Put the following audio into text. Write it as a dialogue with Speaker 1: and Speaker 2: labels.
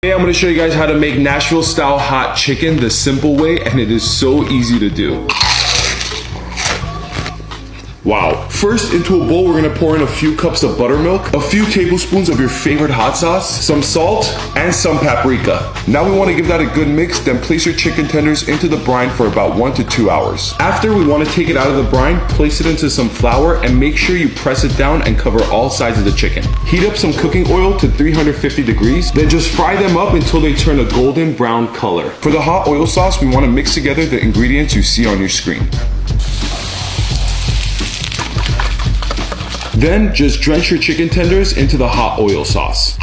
Speaker 1: Today I'm going to show you guys how to make Nashville style hot chicken the simple way, and it is so easy to do. Wow. First, into a bowl, we're gonna pour in a few cups of buttermilk, a few tablespoons of your favorite hot sauce, some salt, and some paprika. Now we wanna give that a good mix, then place your chicken tenders into the brine for about 1 to 2 hours. After, we wanna take it out of the brine, place it into some flour, and make sure you press it down and cover all sides of the chicken. Heat up some cooking oil to 350 degrees, then just fry them up until they turn a golden brown color. For the hot oil sauce, we wanna mix together the ingredients you see on your screen. Then just drench your chicken tenders into the hot oil sauce.